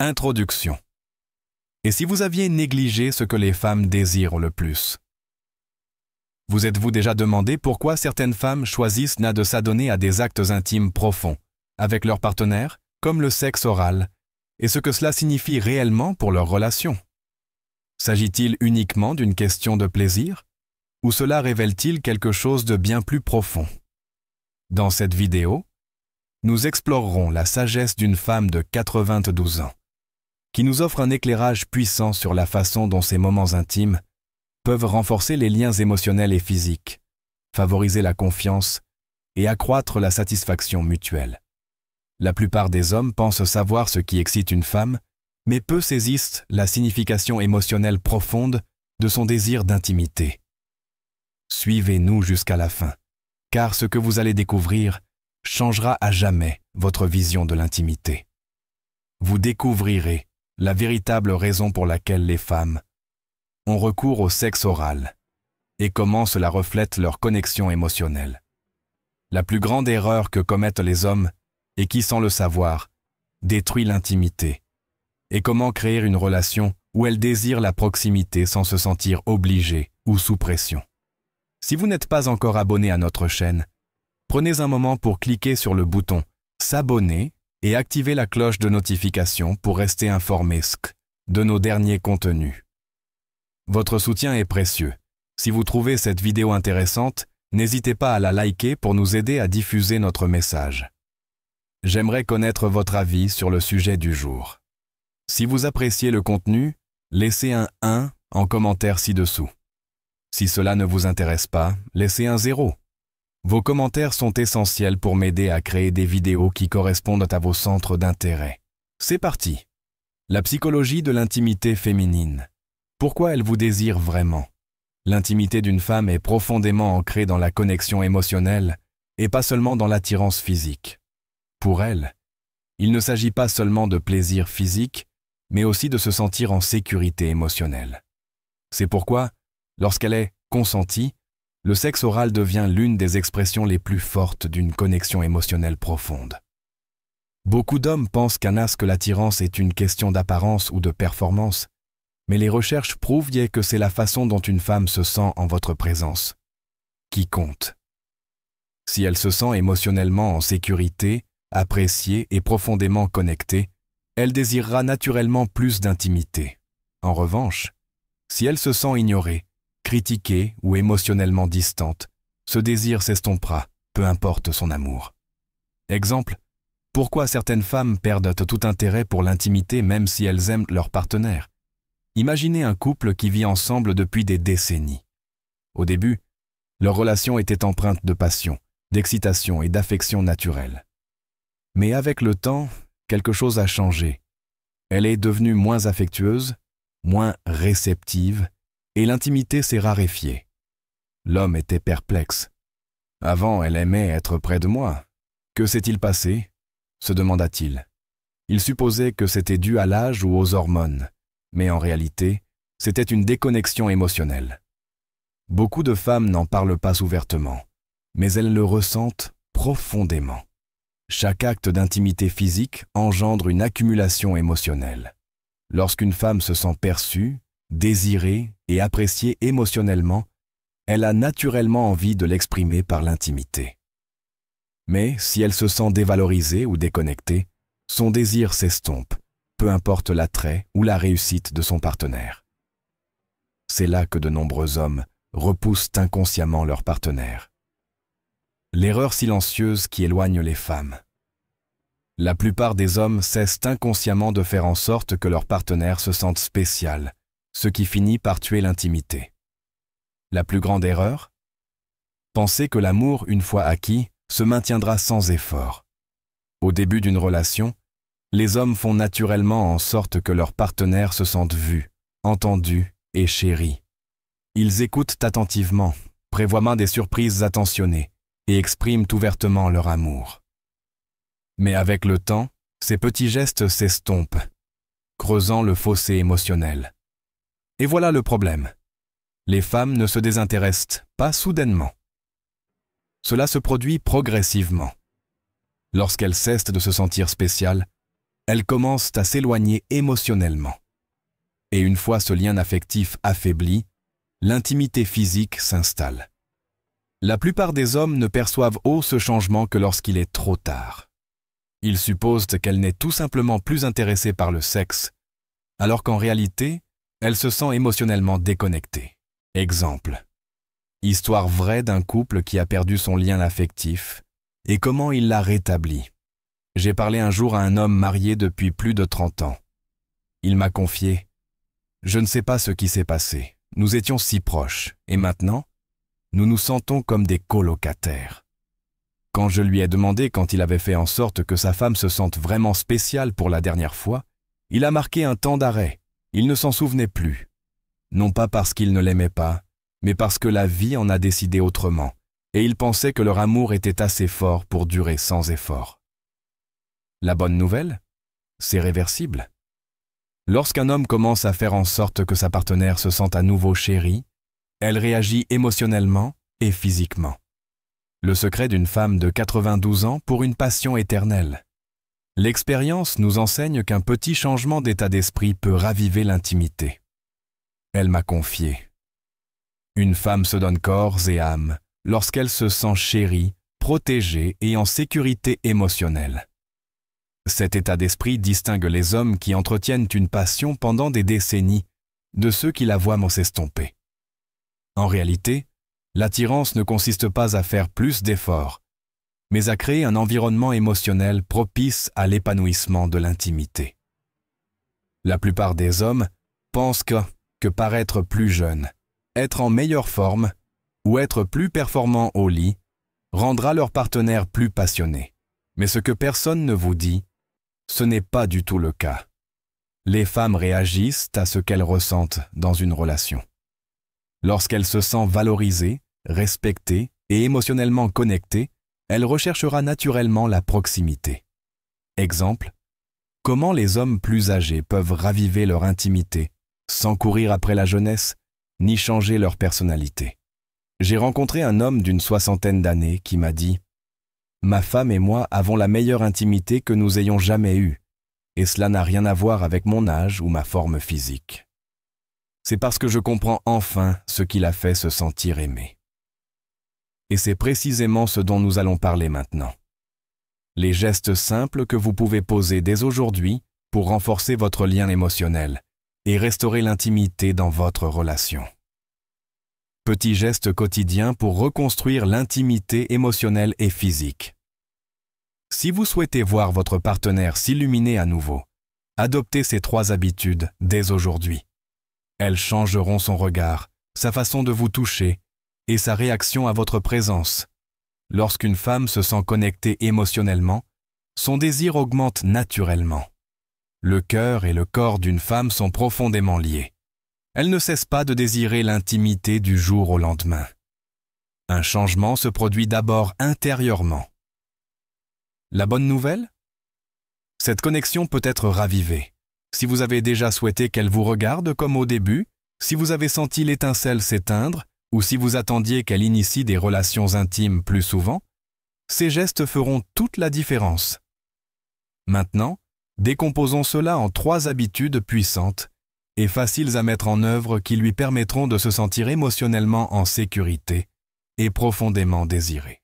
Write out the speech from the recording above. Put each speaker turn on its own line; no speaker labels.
Introduction. Et si vous aviez négligé ce que les femmes désirent le plus? Vous êtes-vous déjà demandé pourquoi certaines femmes choisissent de s'adonner à des actes intimes profonds avec leur partenaire, comme le sexe oral, et ce que cela signifie réellement pour leur relation? S'agit-il uniquement d'une question de plaisir, ou cela révèle-t-il quelque chose de bien plus profond? Dans cette vidéo, nous explorerons la sagesse d'une femme de 92 ans, qui nous offre un éclairage puissant sur la façon dont ces moments intimes peuvent renforcer les liens émotionnels et physiques, favoriser la confiance et accroître la satisfaction mutuelle. La plupart des hommes pensent savoir ce qui excite une femme, mais peu saisissent la signification émotionnelle profonde de son désir d'intimité. Suivez-nous jusqu'à la fin, car ce que vous allez découvrir changera à jamais votre vision de l'intimité. Vous découvrirez la véritable raison pour laquelle les femmes ont recours au sexe oral et comment cela reflète leur connexion émotionnelle. La plus grande erreur que commettent les hommes et qui, sans le savoir, détruit l'intimité, et comment créer une relation où elles désirent la proximité sans se sentir obligées ou sous pression. Si vous n'êtes pas encore abonné à notre chaîne, prenez un moment pour cliquer sur le bouton « S'abonner » et activer la cloche de notification pour rester informé de nos derniers contenus. Votre soutien est précieux. Si vous trouvez cette vidéo intéressante, n'hésitez pas à la liker pour nous aider à diffuser notre message. J'aimerais connaître votre avis sur le sujet du jour. Si vous appréciez le contenu, laissez un 1 en commentaire ci-dessous. Si cela ne vous intéresse pas, laissez un 0. Vos commentaires sont essentiels pour m'aider à créer des vidéos qui correspondent à vos centres d'intérêt. C'est parti! La psychologie de l'intimité féminine. Pourquoi elle vous désire vraiment? L'intimité d'une femme est profondément ancrée dans la connexion émotionnelle et pas seulement dans l'attirance physique. Pour elle, il ne s'agit pas seulement de plaisir physique, mais aussi de se sentir en sécurité émotionnelle. C'est pourquoi, lorsqu'elle est consentie, le sexe oral devient l'une des expressions les plus fortes d'une connexion émotionnelle profonde. Beaucoup d'hommes pensent que l'attirance est une question d'apparence ou de performance, mais les recherches prouvent que c'est la façon dont une femme se sent en votre présence qui compte. Si elle se sent émotionnellement en sécurité, appréciée et profondément connectée, elle désirera naturellement plus d'intimité. En revanche, si elle se sent ignorée, critiquée ou émotionnellement distante, ce désir s'estompera, peu importe son amour. Exemple, pourquoi certaines femmes perdent tout intérêt pour l'intimité même si elles aiment leur partenaire? Imaginez un couple qui vit ensemble depuis des décennies. Au début, leur relation était empreinte de passion, d'excitation et d'affection naturelle. Mais avec le temps, quelque chose a changé. Elle est devenue moins affectueuse, moins réceptive, et l'intimité s'est raréfiée. L'homme était perplexe. Avant, elle aimait être près de moi. Que s'est-il passé? Se demanda-t-il. Il supposait que c'était dû à l'âge ou aux hormones, mais en réalité, c'était une déconnexion émotionnelle. Beaucoup de femmes n'en parlent pas ouvertement, mais elles le ressentent profondément. Chaque acte d'intimité physique engendre une accumulation émotionnelle. Lorsqu'une femme se sent perçue, désirée et appréciée émotionnellement, elle a naturellement envie de l'exprimer par l'intimité. Mais si elle se sent dévalorisée ou déconnectée, son désir s'estompe, peu importe l'attrait ou la réussite de son partenaire. C'est là que de nombreux hommes repoussent inconsciemment leur partenaire. L'erreur silencieuse qui éloigne les femmes. La plupart des hommes cessent inconsciemment de faire en sorte que leur partenaire se sente spécial, ce qui finit par tuer l'intimité. La plus grande erreur? Penser que l'amour, une fois acquis, se maintiendra sans effort. Au début d'une relation, les hommes font naturellement en sorte que leur partenaire se sente vu, entendu et chéri. Ils écoutent attentivement, prévoient même des surprises attentionnées et expriment ouvertement leur amour. Mais avec le temps, ces petits gestes s'estompent, creusant le fossé émotionnel. Et voilà le problème. Les femmes ne se désintéressent pas soudainement. Cela se produit progressivement. Lorsqu'elles cessent de se sentir spéciales, elles commencent à s'éloigner émotionnellement. Et une fois ce lien affectif affaibli, l'intimité physique s'installe. La plupart des hommes ne perçoivent ce changement que lorsqu'il est trop tard. Ils supposent qu'elle n'est tout simplement plus intéressée par le sexe, alors qu'en réalité, elle se sent émotionnellement déconnectée. Exemple. Histoire vraie d'un couple qui a perdu son lien affectif et comment il l'a rétabli. J'ai parlé un jour à un homme marié depuis plus de 30 ans. Il m'a confié « Je ne sais pas ce qui s'est passé. Nous étions si proches et maintenant, nous nous sentons comme des colocataires. » Quand je lui ai demandé quand il avait fait en sorte que sa femme se sente vraiment spéciale pour la dernière fois, il a marqué un temps d'arrêt. Il ne s'en souvenait plus. Non pas parce qu'il ne l'aimait pas, mais parce que la vie en a décidé autrement, et il pensait que leur amour était assez fort pour durer sans effort. La bonne nouvelle, c'est réversible. Lorsqu'un homme commence à faire en sorte que sa partenaire se sente à nouveau chérie, elle réagit émotionnellement et physiquement. Le secret d'une femme de 92 ans pour une passion éternelle. L'expérience nous enseigne qu'un petit changement d'état d'esprit peut raviver l'intimité. Elle m'a confié. Une femme se donne corps et âme lorsqu'elle se sent chérie, protégée et en sécurité émotionnelle. Cet état d'esprit distingue les hommes qui entretiennent une passion pendant des décennies de ceux qui la voient s'estomper. En réalité, l'attirance ne consiste pas à faire plus d'efforts, mais à créer un environnement émotionnel propice à l'épanouissement de l'intimité. La plupart des hommes pensent que paraître plus jeune, être en meilleure forme ou être plus performant au lit rendra leur partenaire plus passionné. Mais ce que personne ne vous dit, ce n'est pas du tout le cas. Les femmes réagissent à ce qu'elles ressentent dans une relation. Lorsqu'elle se sent valorisée, respectée et émotionnellement connectée, elle recherchera naturellement la proximité. Exemple, comment les hommes plus âgés peuvent raviver leur intimité sans courir après la jeunesse ni changer leur personnalité. J'ai rencontré un homme d'une 60aine d'années qui m'a dit « Ma femme et moi avons la meilleure intimité que nous ayons jamais eue, et cela n'a rien à voir avec mon âge ou ma forme physique. C'est parce que je comprends enfin ce qui l'a fait se sentir aimé. » Et c'est précisément ce dont nous allons parler maintenant. Les gestes simples que vous pouvez poser dès aujourd'hui pour renforcer votre lien émotionnel et restaurer l'intimité dans votre relation. Petits gestes quotidiens pour reconstruire l'intimité émotionnelle et physique. Si vous souhaitez voir votre partenaire s'illuminer à nouveau, adoptez ces 3 habitudes dès aujourd'hui. Elles changeront son regard, sa façon de vous toucher et sa réaction à votre présence. Lorsqu'une femme se sent connectée émotionnellement, son désir augmente naturellement. Le cœur et le corps d'une femme sont profondément liés. Elle ne cesse pas de désirer l'intimité du jour au lendemain. Un changement se produit d'abord intérieurement. La bonne nouvelle? Cette connexion peut être ravivée. Si vous avez déjà souhaité qu'elle vous regarde comme au début, si vous avez senti l'étincelle s'éteindre, ou si vous attendiez qu'elle initie des relations intimes plus souvent, ces gestes feront toute la différence. Maintenant, décomposons cela en 3 habitudes puissantes et faciles à mettre en œuvre qui lui permettront de se sentir émotionnellement en sécurité et profondément désiré.